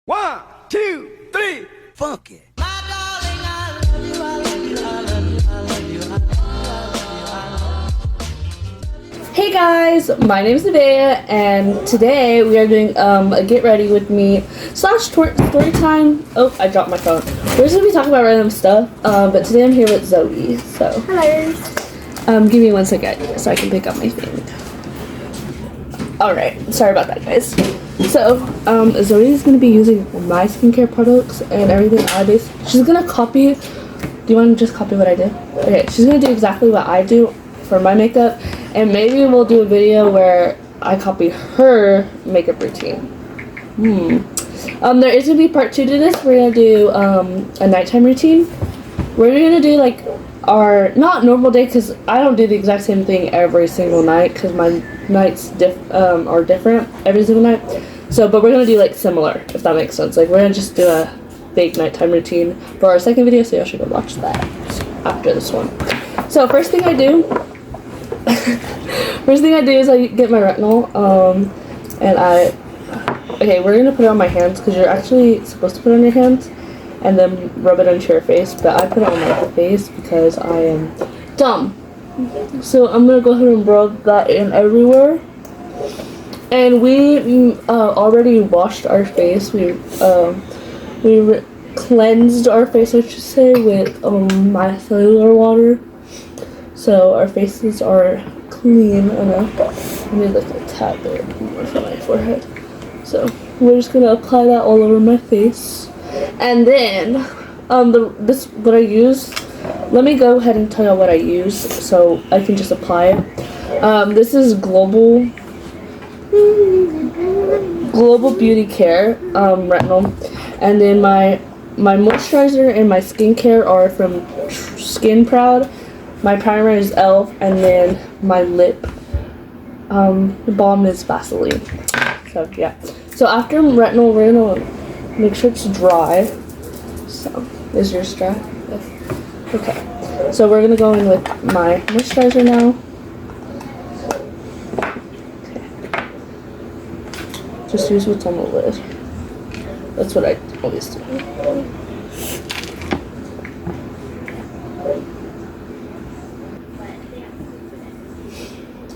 1, 2, 3, funk it. Hey guys, my name is Neviah, and today we are doing a get ready with me / story time. Oh, I dropped my phone. We're just gonna be talking about random stuff, but today I'm here with Zoe. So hello. Give me 1 second so I can pick up my thing. All right, sorry about that, guys. So Zoe is gonna be using my skincare products and everything I do. She's gonna copy. Do you want to just copy what I did? Okay, she's gonna do exactly what I do for my makeup, and maybe we'll do a video where I copy her makeup routine. There is gonna be part 2 to this. We're gonna do a nighttime routine. We're gonna do like our not normal day, because I don't do the exact same thing every single night because my nights are different every single night. So, but we're gonna do like similar, if that makes sense. Like we're gonna just do a big nighttime routine for our second video, so y'all should go watch that after this one. So first thing I do is I get my retinol, and okay, we're gonna put it on my hands because you're actually supposed to put it on your hands and then rub it onto your face, but I put it on my face because I am dumb. So I'm gonna go ahead and rub that in everywhere. And we already washed our face. We cleansed our face, I should say, with micellar water. So our faces are clean enough. I need like a tad bit more for my forehead. So we're just gonna apply that all over my face. And then what I use. Let me go ahead and tell you what I use so I can just apply it. This is Global Beauty Care retinol, and then my moisturizer and my skincare are from Skin Proud. My primer is e.l.f. and then my lip balm is Vaseline. So yeah. So after retinol, we're gonna make sure it's dry. So is yours dry? Yes. Okay. So we're gonna go in with my moisturizer now. Okay. Just use what's on the lid. That's what I always do.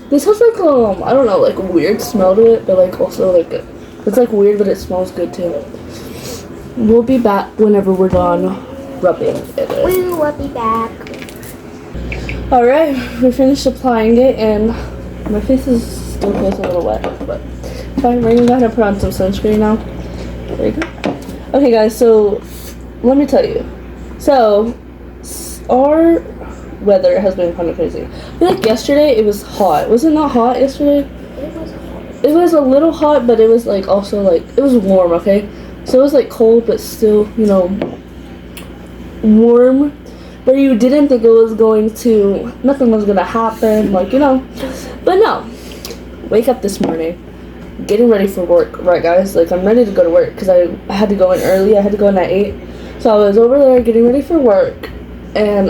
This has like I don't know, like a weird smell to it, but like also like it's like weird, but it smells good too. We'll be back whenever we're done rubbing it in. We will be back. Alright, we finished applying it, and my face still feels a little wet, but fine. We're gonna go ahead and put on some sunscreen now. There you go. Okay guys, so let me tell you. So our weather has been kind of crazy. I feel like yesterday it was hot. Was it not hot yesterday? It was a little hot, but it was like also like it was warm, okay? So it was like cold, but still, you know, warm. But you didn't think it was nothing was gonna happen, like, you know. But no. Wake up this morning, getting ready for work, right guys? Like I'm ready to go to work because I had to go in early. I had to go in at 8. So I was over there getting ready for work, and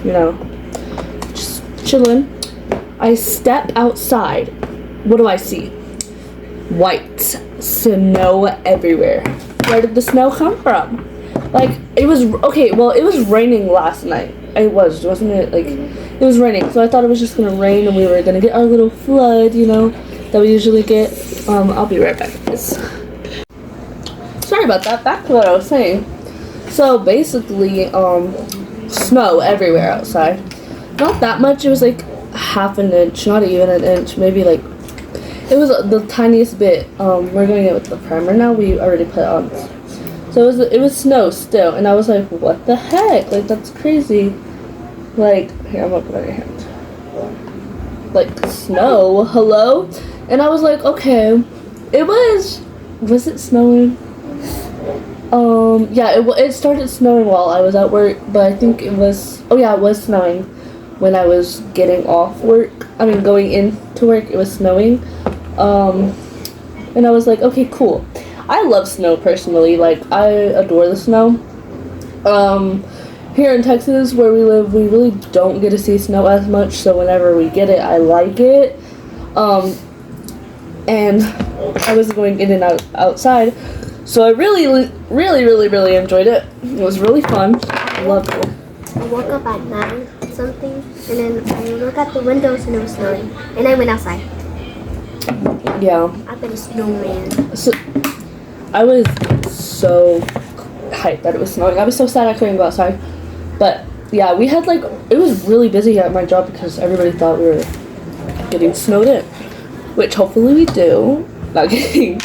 you know, just chilling. I step outside. What do I see? White snow everywhere. Where did the snow come from? Like it was okay. Well, it was raining last night. Wasn't it? Like it was raining, so I thought it was just gonna rain and we were gonna get our little flood, you know, that we usually get. I'll be right back, guys. Sorry about that. Back to what I was saying. So basically, snow everywhere outside. Not that much. It was like half an inch, not even an inch, maybe like it was the tiniest bit. We're going in with the primer now. We already put it on. So it was snow still, and I was like, what the heck? Like that's crazy. Like here, I'm gonna put it on your hand. Like snow, hello? And I was like, okay. Was it snowing? Yeah, it started snowing while I was at work, but I think it was, oh yeah, it was snowing when I was getting off work. I mean, going into work, it was snowing. And I was like, okay, cool. I love snow personally. Like, I adore the snow. Here in Texas, where we live, we really don't get to see snow as much, so whenever we get it, I like it. And I was going in and outside, So I really, really, really, really enjoyed it. It was really fun. I loved it. I woke up at 9 something, and then I looked at the windows and it was snowing. And I went outside. Yeah. I've been a snowman. So I was so hyped that it was snowing. I was so sad I couldn't go outside. But yeah, we had like, it was really busy at my job because everybody thought we were getting snowed in. Which hopefully we do. Not kidding.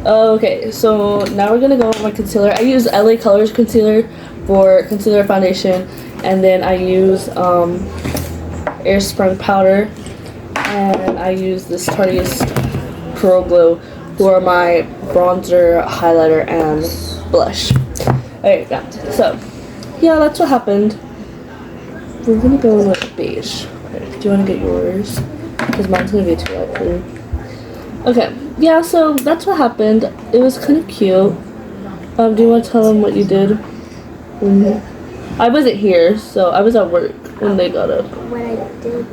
Okay, so now we're gonna go with my concealer. I use LA Colors concealer for concealer foundation, and then I use Airspring powder, and I use this Tarteist Pro Glow for my bronzer, highlighter, and blush. Okay, yeah. So yeah, that's what happened. We're gonna go with beige. Okay, do you want to get yours? Because mine's gonna be too light for you. Okay, yeah, so that's what happened. It was kind of cute. Do you want to tell them what you did? I wasn't here, so I was at work when they got up. What I did,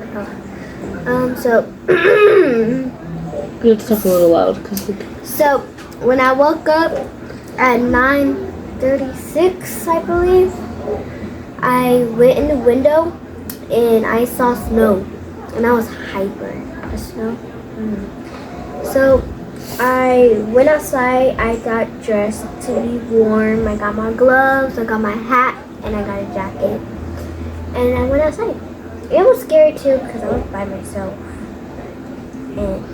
so You have to talk a little loud, cause so when I woke up at 9:36, I believe, I went in the window and I saw snow, and I was hyper. The snow. So I went outside. I got dressed to be warm. I got my gloves. I got my hat, and I got a jacket. And I went outside. It was scary too because I was by myself, and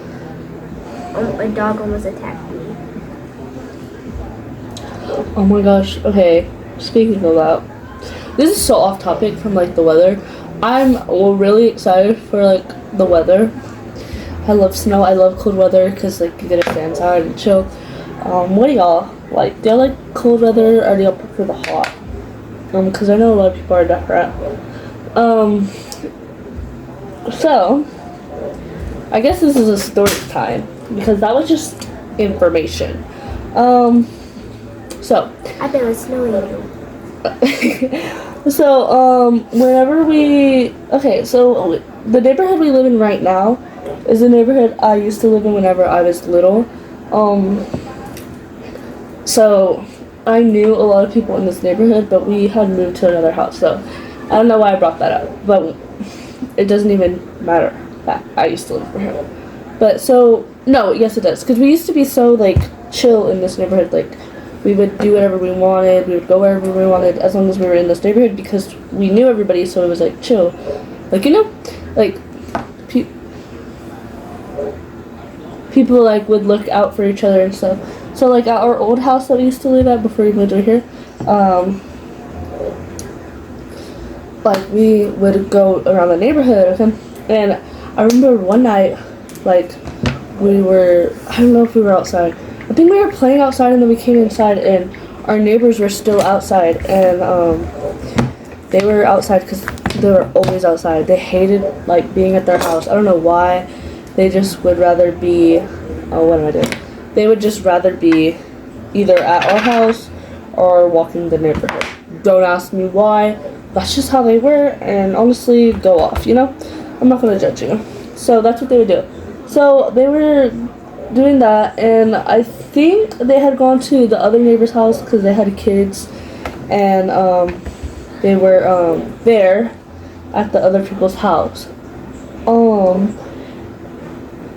a dog almost attacked me. oh my gosh. Okay, speaking of that, this is so off topic from like the weather. I'm really excited for like the weather. I love snow. I love cold weather because like you get to stay inside and chill. What do y'all like? Do y'all like cold weather or do y'all prefer the hot? Because I know a lot of people are different. So I guess this is a story time because that was just information. So I've been with Snow Angel. so whenever so the neighborhood we live in right now is the neighborhood I used to live in whenever I was little. So I knew a lot of people in this neighborhood, but we had moved to another house. So I don't know why I brought that up, but it doesn't even matter that I used to live for him. But so no, yes it does, because we used to be so like chill in this neighborhood. Like we would do whatever we wanted, we would go wherever we wanted as long as we were in this neighborhood because we knew everybody. So it was like chill, like like people like would look out for each other and stuff. So like at our old house that we used to live at before we moved over here, like we would go around the neighborhood, okay? And I remember one night, like I don't know if we were outside. I think we were playing outside and then we came inside and our neighbors were still outside, and they were outside because they were always outside. They hated like being at their house. I don't know why. They just would rather be, what am I doing? They would just rather be either at our house or walking the neighborhood. Don't ask me why. That's just how they were, and honestly, go off, I'm not going to judge you. So that's what they would do. So they were doing that, and I think they had gone to the other neighbor's house because they had kids, and they were there at the other people's house.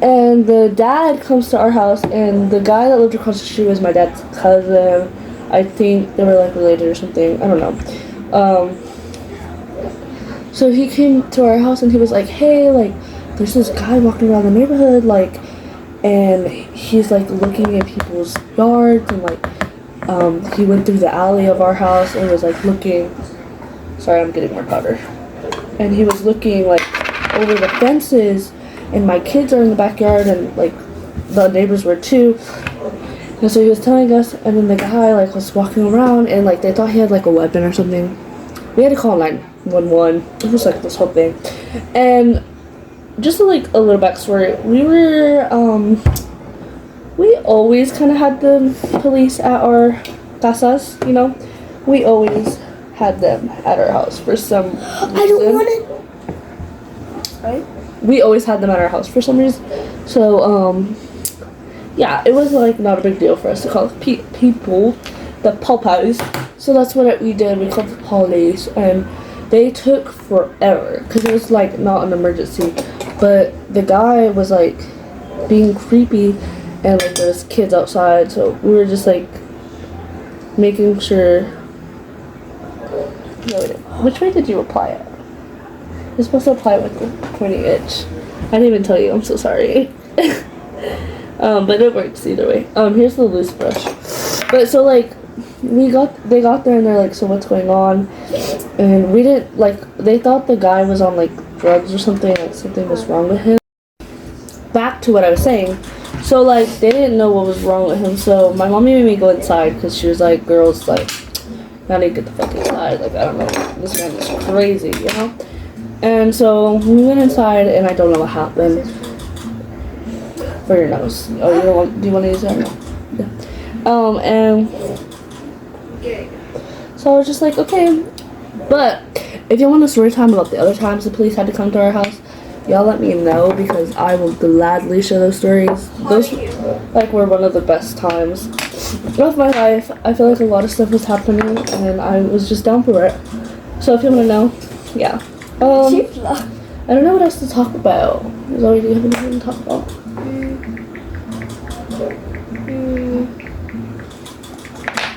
And the dad comes to our house, and the guy that lived across the street was my dad's cousin. I think they were like related or something. I don't know. So he came to our house and he was like, hey, like, there's this guy walking around the neighborhood, like, and he's like looking at people's yards, and like, he went through the alley of our house and was like looking. Sorry, I'm getting more powder. And he was looking like over the fences. And my kids are in the backyard, and like the neighbors were too. And so he was telling us, and then the guy like was walking around, and like they thought he had like a weapon or something. We had to call 911. It was like this whole thing. And just like a little backstory, we always kind of had the police at our casas, We always had them at our house for some reason. I don't want it. Right? We always had them at our house for some reason. So, yeah, it was like not a big deal for us to call people the Popeyes. So that's what we did. We called the police, and they took forever because it was like not an emergency. But the guy was like being creepy, and like there was kids outside, so we were just like making sure. No, wait, which way did you apply it? You're supposed to apply it with the pointy itch. I didn't even tell you. I'm so sorry. But it works either way. Here's the loose brush. But so like they got there and they're like, so what's going on? And we didn't like. They thought the guy was on like drugs or something. Like something was wrong with him. Back to what I was saying. So like they didn't know what was wrong with him. So my mom made me go inside because she was like, girls, like, I need to get the fuck inside. Like, I don't know, this man is crazy, you know. And so we went inside, and I don't know what happened. For your nose. Oh, you don't want? Do you want to use that? No. Yeah. And so I was just like, okay. But if you want a story time about the other times the police had to come to our house, y'all let me know because I will gladly share those stories. Those like were one of the best times of my life. I feel like a lot of stuff was happening, and I was just down for it. So if you want to know, yeah. I don't know what else to talk about. Zoe, do you have anything to talk about?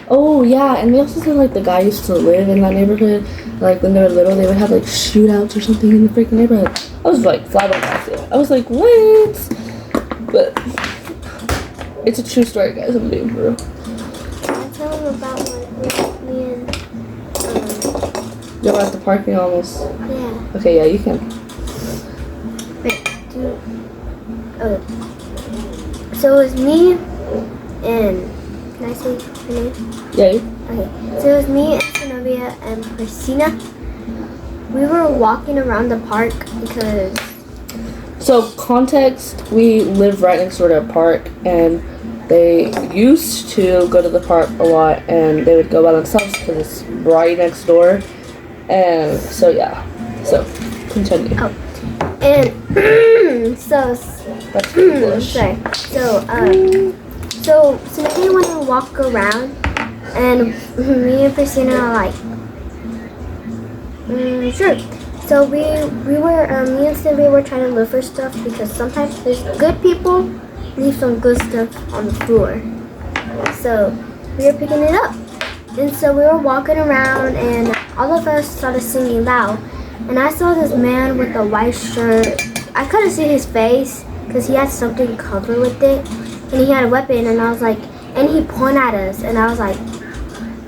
Oh yeah, and they also said like the guy used to live in that neighborhood. Like when they were little, they would have like shootouts or something in the freaking neighborhood. I was like flabbergasted. I was like, what? But it's a true story, guys. I'm being for real. Can I tell them about like me and You're at the parking almost. yeah. Okay, yeah, you can. Wait, okay. So it was me and can I say her name? Yeah. Okay. So it was me and Neviah and Christina. We were walking around the park because So context, we live right next door to a park, and they used to go to the park a lot, and they would go by themselves because it's right next door. And so yeah, so continue. oh, and so That's English. sorry. So Neviah went to walk around, and me and Christina are like, sure. So we were me and Neviah were trying to look for stuff because sometimes there's good people leave some good stuff on the floor. So we were picking it up, and so we were walking around, and all of us started singing loud. And I saw this man with a white shirt. I couldn't see his face because he had something covered with it, and he had a weapon. And I was like, and he pointed at us, and I was like,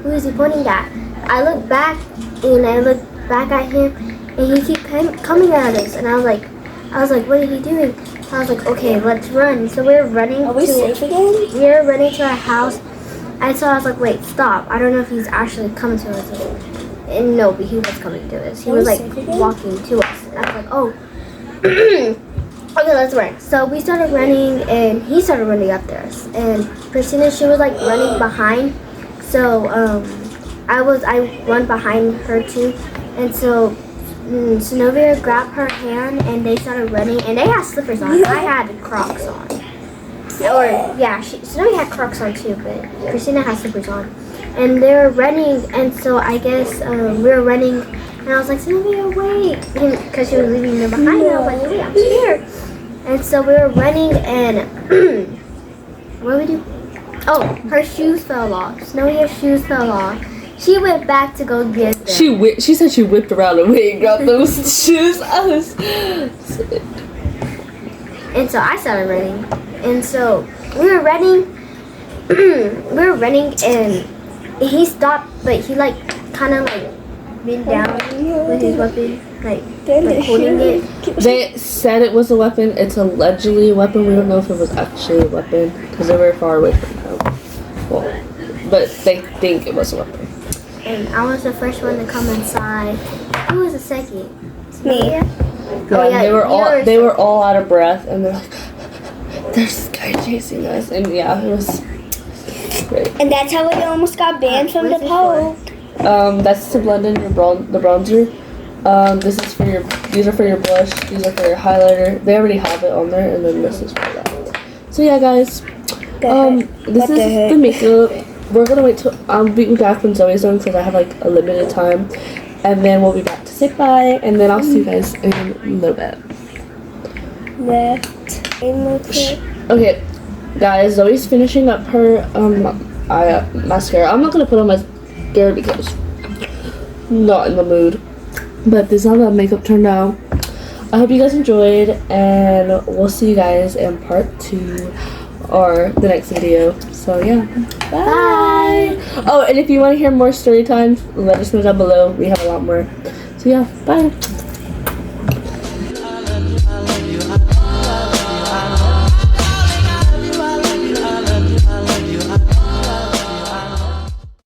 who is he pointing at? I looked back, and I looked back at him, and he kept coming at us. And I was like, what are you doing? I was like, okay, let's run. So we were running. Are we safe again? We were running to our house. I was like, wait, stop. I don't know if he's actually coming to us. And no, but he was coming to us. He was like walking to us. And I was like, oh. Okay, let's run. So we started running, and he started running after us. And Christina, she was like running behind. So I run behind her too. And so Neviah grabbed her hand, and they started running. And they had slippers on. I had Crocs on. Or yeah, Neviah had Crocs on too, but Christina had slippers on. And they were running, and so I guess we were running, and I was like, Neviah, wait, because she was leaving me behind. And I was like, wait, I'm scared. And so we were running, and what did we do? Oh, her shoes fell off. Neviah's shoes fell off. She went back to go get them. She said she whipped around and went and got those shoes. I was. And so I started running, and so we were running. And he stopped, but he like kind of like bent down with his weapon, like holding it. They said it was a weapon. It's allegedly a weapon. We don't know if it was actually a weapon because they were far away from him. Well, but they think it was a weapon. And I was the first one to come inside. Who was the second? Me. Yeah. Oh, yeah, they were all out of breath, and they're like, "There's this guy chasing us," and yeah, it was great. And that's how we almost got banned from the poll. That's to blend in the bronzer. These are for your blush. These are for your highlighter. They already have it on there, and then this is for that. So yeah, guys, This is the makeup. We're gonna wait till I'll be back when Zoe's done because I have like a limited time, and then we'll be back to say bye, and then I'll see you guys in a little bit. Okay, guys, Zoe's finishing up her mascara. I'm not gonna put on mascara because I'm not in the mood. But this is how the makeup turned out. I hope you guys enjoyed, and we'll see you guys in part 2 or the next video. So yeah, bye. Oh, and if you want to hear more story times, let us know down below. We have a lot more. So yeah, bye.